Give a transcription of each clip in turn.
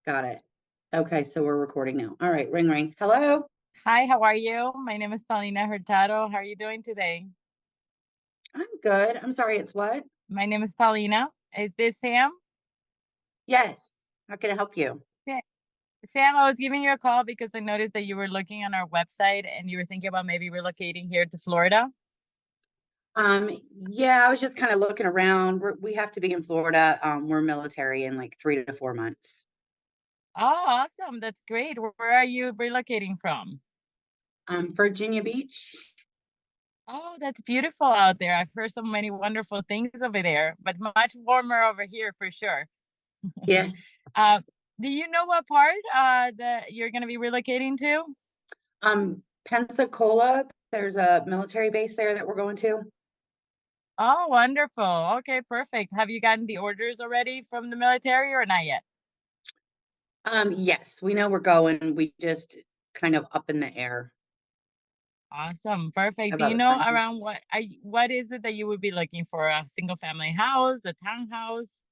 Got it. Okay, so we're recording now. All right, ring ring. Hello? Hi, how are you? My name is Paulina Hurtado. How are you doing today? I'm good. I'm sorry, it's what? My name is Paulina. Is this Sam? Yes. How can I help you? Sa- Sam, I was giving you a call because I noticed that you were looking on our website and you were thinking about maybe relocating here to Florida. Um, yeah, I was just kind of looking around. We have to be in Florida. We're military in like 3 to 4 months. Oh, awesome. That's great. Where are you relocating from? Virginia Beach. Oh, that's beautiful out there. I've heard so many wonderful things over there, but much warmer over here for sure. Yes. Uh, do you know what part that you're going to be relocating to? Pensacola. There's a military base there that we're going to. Oh, wonderful. Okay, perfect. Have you gotten the orders already from the military or not yet? Yes, we know we're going. We just kind of up in the air Awesome. Perfect. Do about you the know timing. around what is it that you would be looking for? A single family house, a townhouse?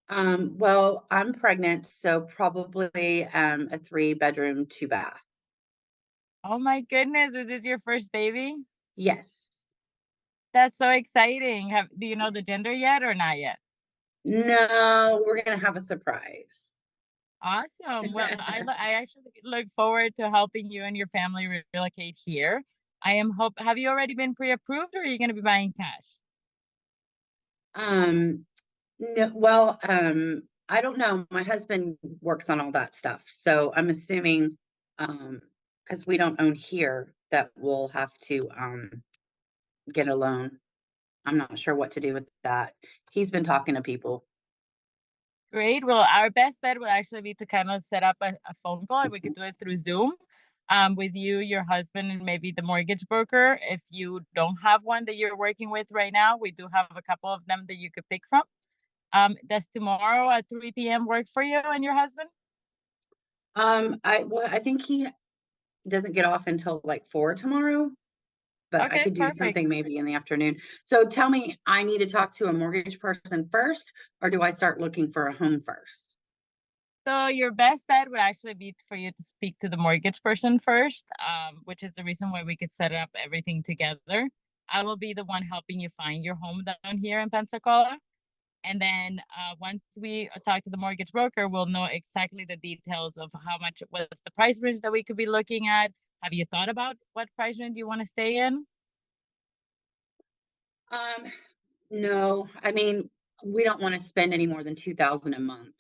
Well, I'm pregnant, so probably a 3 bedroom, 2 bath. Oh my goodness, is this your first baby? Yes. That's so exciting. Do you know the gender yet or not yet? No, we're gonna have a surprise. Awesome. Well, I actually look forward to helping you and your family relocate here. Have you already been pre-approved or are you going to be buying cash? Um, no, well, I don't know. My husband works on all that stuff, so I'm assuming, because we don't own here, that we'll have to get a loan. I'm not sure what to do with that. He's been talking to people. Great. Well, our best bet would actually be to kind of set up a phone call, and we could do it through Zoom with you, your husband, and maybe the mortgage broker. If you don't have one that you're working with right now, we do have a couple of them that you could pick from. Does tomorrow at 3 p.m. work for you and your husband? I think he doesn't get off until like 4 tomorrow, but I Okay, could do something perfect. maybe in the afternoon. So tell me, I need to talk to a mortgage person first, or do I start looking for a home first? So your best bet would actually be for you to speak to the mortgage person first, which is the reason why we could set up everything together. I will be the one helping you find your home down here in Pensacola. And then once we talk to the mortgage broker, we'll know exactly the details of how much was the price range that we could be looking at. Have you thought about what price range you want to stay in? Um, no, I mean, we don't want to spend any more than 2,000 a month.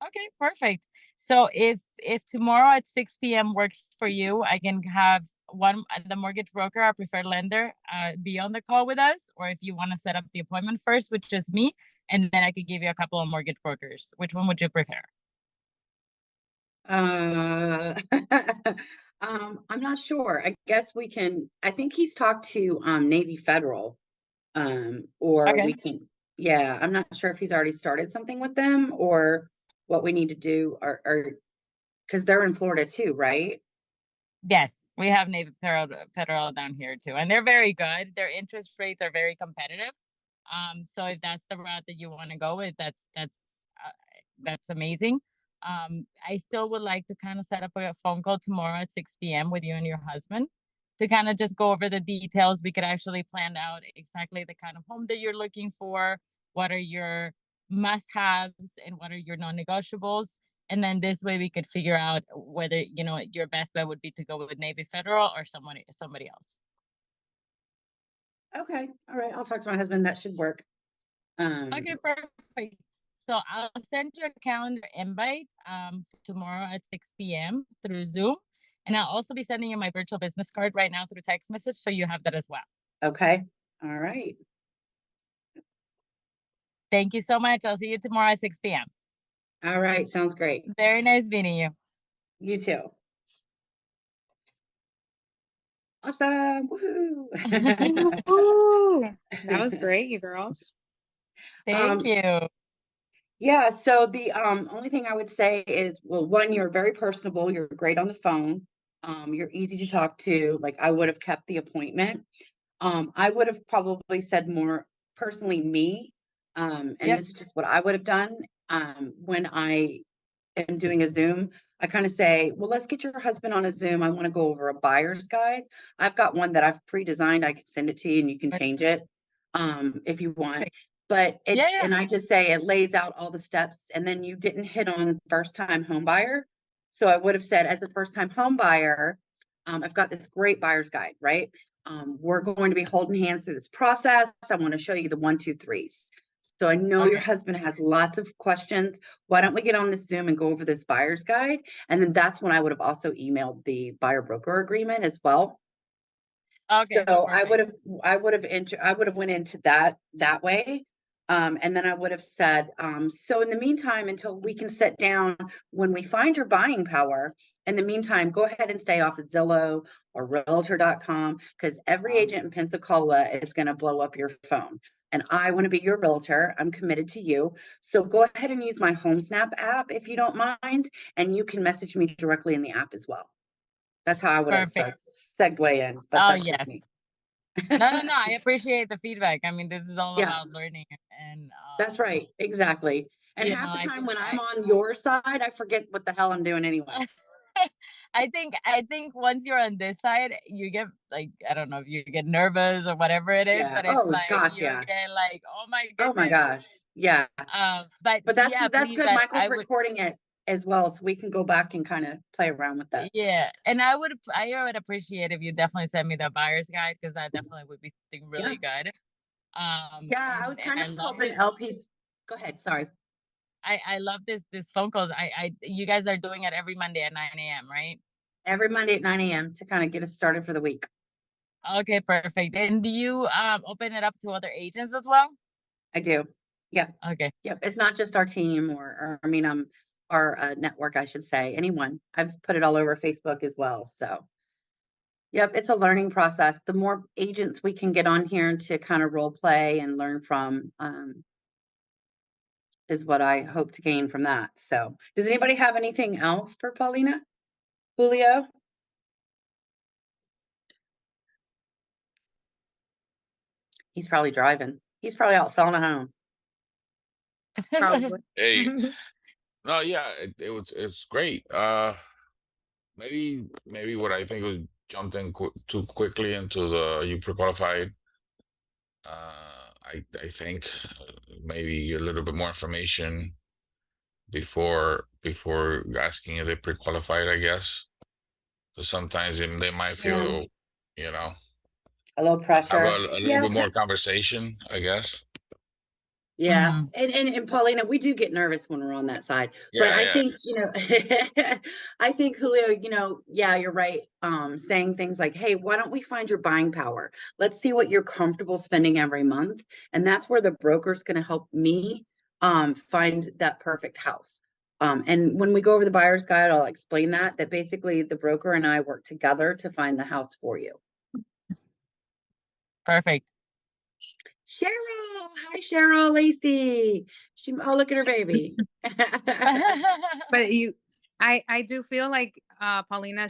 Okay, perfect. So if tomorrow at 6 p.m. works for you, I can have one the mortgage broker, our preferred lender, be on the call with us, or if you want to set up the appointment first, with just me, and then I could give you a couple of mortgage brokers. Which one would you prefer? Uh, I'm not sure. I guess we can, I think he's talked to Navy Federal, or Okay. we can, yeah, I'm not sure if he's already started something with them or what we need to do, or because they're in Florida too, right? Yes, we have Navy Federal down here too, and they're very good. Their interest rates are very competitive. So if that's the route that you want to go with, uh, that's amazing. I still would like to kind of set up a phone call tomorrow at 6 p.m. with you and your husband to kind of just go over the details. We could actually plan out exactly the kind of home that you're looking for, what are your must-haves, and what are your non-negotiables. And then this way we could figure out whether, your best bet would be to go with Navy Federal or somebody else. Okay. All right. I'll talk to my husband. That should work. Um, Okay, perfect. So I'll send you a calendar invite tomorrow at 6 p.m. through Zoom. And I'll also be sending you my virtual business card right now through text message so you have that as well. okay. All right. Thank you so much. I'll see you tomorrow at 6 p.m. All right. Sounds great. Very nice meeting you. You too. Awesome. Woohoo. Ooh, that was great, you girls. Thank um, you. yeah, so the only thing I would say is, well, one, you're very personable, you're great on the phone, you're easy to talk to. Like, I would have kept the appointment. I would have probably said more personally me, and Yep. this is just what I would have done. when I am doing a Zoom, I kind of say, well, let's get your husband on a Zoom. I want to go over a buyer's guide. I've got one that I've pre-designed. I can send it to you and you can change it if you want. But Yeah, and I just say it lays out all the steps, and then you didn't hit on first time home buyer. So I would have said, as a first time home buyer, I've got this great buyer's guide, right? We're going to be holding hands through this process. I want to show you the 1, 2, 3s. So I know your Okay. husband has lots of questions. Why don't we get on this Zoom and go over this buyer's guide? And then that's when I would have also emailed the buyer broker agreement as well. Okay, So perfect. I would have went into that way. And then I would have said, so in the meantime, until we can sit down, when we find your buying power, in the meantime, go ahead and stay off of Zillow or realtor.com, because every agent in Pensacola is going to blow up your phone. And I want to be your realtor. I'm committed to you. So go ahead and use my HomeSnap app if you don't mind. And you can message me directly in the app as well. That's how I would have Perfect. segue in, but Oh, that's just yes. me. No, no, no. I appreciate the feedback. I mean, this is all Yeah, about learning and that's right. Exactly. And you know, half the I time think when I'm on your side, I forget what the hell I'm doing anyway. I think once you're on this side, you get like, I don't know if you get nervous or whatever it is, Yeah. but it's Oh like gosh, you yeah. get like, oh my Oh my goodness. gosh. Yeah. But But yeah, that's please, good. Michael's I would. recording it as well, so we can go back and kind of play around with that. Yeah, and I would appreciate if you definitely send me the buyer's guide because that definitely would be something Yeah. really good. Yeah. I was And kind I of love hoping this. LP's go ahead. Sorry. I love this phone calls. You guys are doing it every Monday at 9 a.m., right? Every Monday at 9 a.m. to kind of get us started for the week. Okay, perfect. And do you open it up to other agents as well? I do. Yeah. Okay. Yep. It's not just our team or I mean, our network, I should say. Anyone. I've put it all over Facebook as well. So, yep, it's a learning process. The more agents we can get on here to kind of role play and learn from, is what I hope to gain from that. So, does anybody have anything else for Paulina? Julio? He's probably driving. He's probably out selling a home. Probably. Hey, no, yeah, it's great. Maybe what I think was jumped in too quickly into the you pre-qualified. I think maybe a little bit more information before asking if they pre-qualified, I guess, because sometimes they might Yeah. feel, you know, A little have pressure. a little Yeah. bit more conversation, I guess. Yeah. Mhm. And Paulina, we do get nervous when we're on that side. But Yeah, I yeah, think, I think Julio, yeah, you're right. Saying things like, hey, why don't we find your buying power? Let's see what you're comfortable spending every month. And that's where the broker's going to help me find that perfect house. And when we go over the buyer's guide, I'll explain that basically the broker and I work together to find the house for you. Perfect. Cheryl, hi Cheryl, Lacey. Oh, look at her baby. But I do feel like Paulina,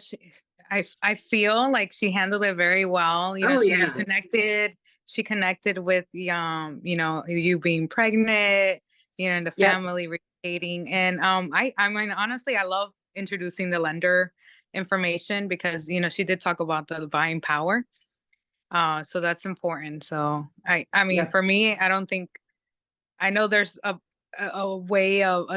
I feel like she handled it very well. You know, Oh yeah, she connected with you being pregnant, and the yep, family relocating. And I mean, honestly, I love introducing the lender information because she did talk about the buying power. So that's important. So I mean, yep, for me, I know there's a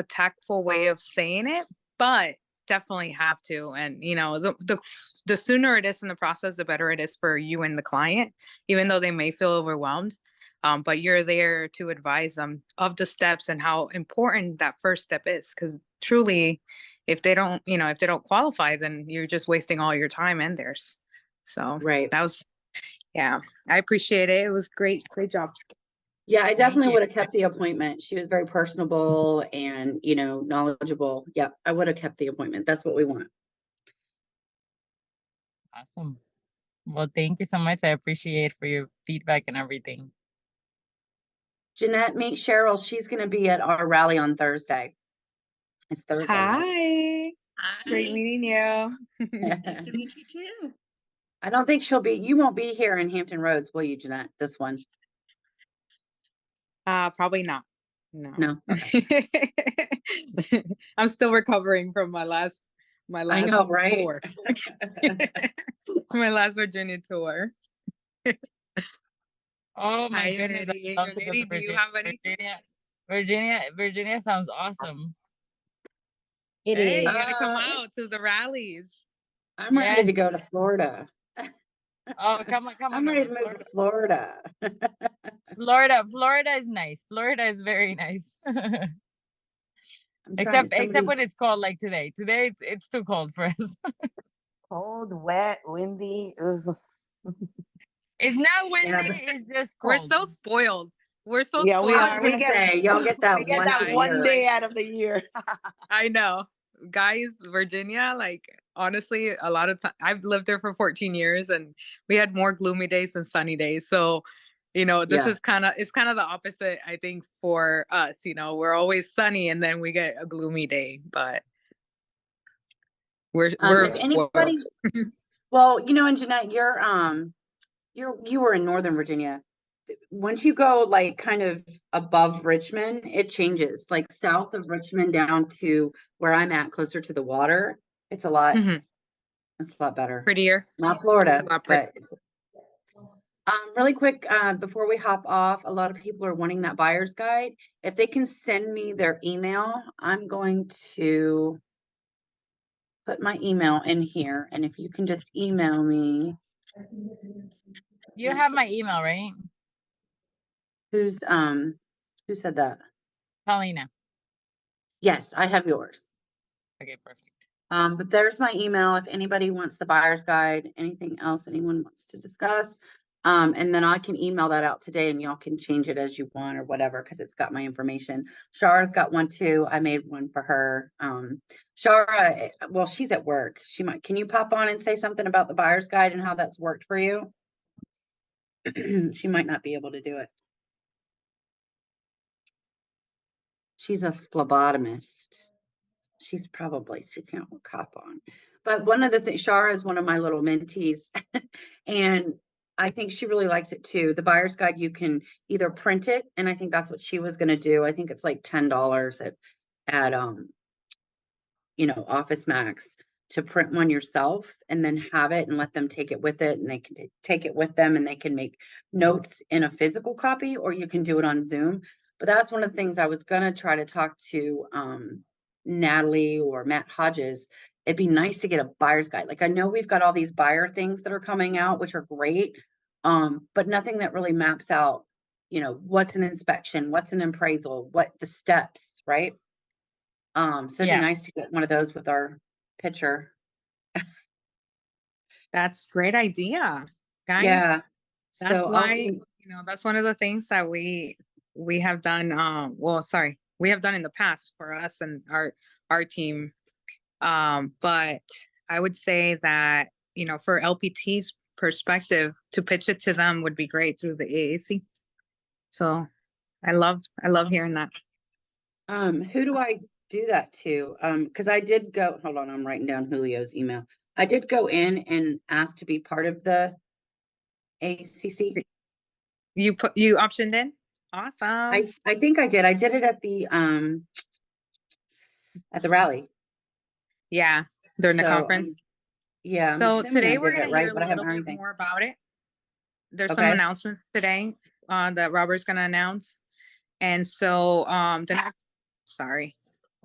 tactful way of saying it, but definitely have to. And the sooner it is in the process, the better it is for you and the client, even though they may feel overwhelmed. But you're there to advise them of the steps and how important that first step is. Because truly, if they don't, if they don't qualify, then you're just wasting all your time and theirs. So right. that was, yeah, I appreciate it. It was great. Great job. Yeah, I Thank definitely you. would have kept the appointment. She was very personable and knowledgeable. Yeah, I would have kept the appointment. That's what we want. Awesome. Well, thank you so much. I appreciate for your feedback and everything. Jeanette, meet Cheryl. She's going to be at our rally on Thursday. It's Thursday, right? Hi. Great meeting you. Nice to meet you too. I don't think you won't be here in Hampton Roads, will you, Jeanette? This one. Probably not. No. No? Okay. I'm still recovering from my last I know, right? tour. My last Virginia tour. Oh my Hi, goodness, I'd Yoneri. love to go to Yoneri, do you Virginia. have anything? Virginia sounds awesome. It Hey, you is. gotta come out to the rallies. I'm ready to Yes. go to Florida. Oh, come on I'm ready over. to move to Florida. Florida is nice. Florida is very nice. I'm trying, Except when it's cold like today. Today it's too cold for us. Cold, wet, windy. Ugh. It's not windy, Yeah, but it's just We're cold. so spoiled. We're so Yeah, we spoiled. I are. was gonna say, y'all get that we get once that a one year. day out of the year. I know. Guys, Virginia, like honestly, a lot of time I've lived there for 14 years and we had more gloomy days than sunny days. So, this Yeah. is it's kind of the opposite, I think, for us. We're always sunny and then we get a gloomy day, but we're If spoiled. anybody, well, and Jeanette, you were in Northern Virginia. Once you go like kind of above Richmond, it changes. Like south of Richmond down to where I'm at, closer to the water, it's a lot. Mhm. It's a lot better. Prettier. Not It's Florida, a lot prettier. but really quick, before we hop off, a lot of people are wanting that buyer's guide. If they can send me their email, I'm going to put my email in here, and if you can just email me. You have my email, right? Who said that? Paulina. Yes, I have yours. Okay, perfect. But there's my email if anybody wants the buyer's guide, anything else anyone wants to discuss. And then I can email that out today and y'all can change it as you want or whatever, because it's got my information. Shara's got one too. I made one for her. Shara, well, she's at work. Can you pop on and say something about the buyer's guide and how that's worked for you? She might not be able to do it. She's a phlebotomist. She can't cop on. But one of the things, Shara is one of my little mentees, and I think she really likes it too. The buyer's guide, you can either print it, and I think that's what she was going to do. I think it's like $10 at Office Max to print one yourself and then have it and let them take it with it, and they can take it with them and they can make notes in a physical copy, or you can do it on Zoom. But that's one of the things I was going to try to talk to Natalie or Matt Hodges. It'd be nice to get a buyer's guide. Like, I know we've got all these buyer things that are coming out, which are great, but nothing that really maps out, what's an inspection, what's an appraisal, what the steps, right? So it'd Yeah. be nice to get one of those with our picture. That's great idea, guys. Yeah. That's So why, that's one of the things that we have done. We have done in the past for us and our team. But I would say that, for LPT's perspective, to pitch it to them would be great through the AAC. So I love hearing that. who do I do that to? Because I did go, hold on, I'm writing down Julio's email. I did go in and ask to be part of the ACC. You optioned in? Awesome. I think I did. I did it at the rally. Yeah, during the So, conference. Yeah. So today we're going gonna hear a little bit more about it. There's some Okay. announcements today that Robert's gonna announce. And so the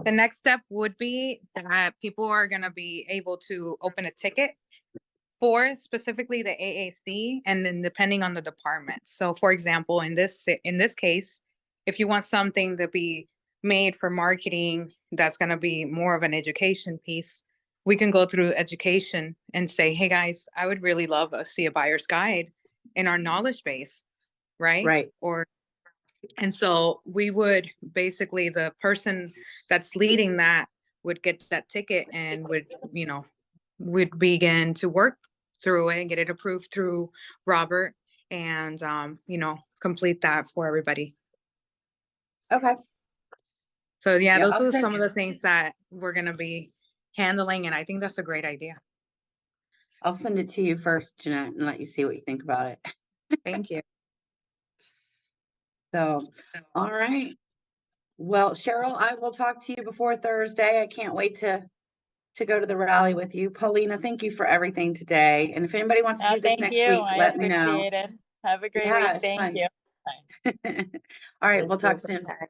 next step would be that people are gonna be able to open a ticket for specifically the AAC, and then depending on the department. So for example, in this case, if you want something to be made for marketing, that's going to be more of an education piece, we can go through education and say, hey guys, I would really love to see a buyer's guide in our knowledge base, right? Right. And so we would basically, the person that's leading that would get that ticket and would begin to work through it and get it approved through Robert and, complete that for everybody. Okay. So yeah, those I'll are send some of the things that we're going to be handling. And I think that's a great idea. I'll send it to you first, Jeanette, and let you see what you think about it. Thank you. So, all right. Well, Cheryl, I will talk to you before Thursday. I can't wait to go to the rally with you. Paulina, thank you for everything today. And if anybody wants to do this Thank next you. week, I let me know. appreciate it. Have a great Yeah, week. it's Thank fun. you. All right, Thank we'll you. talk soon. Bye.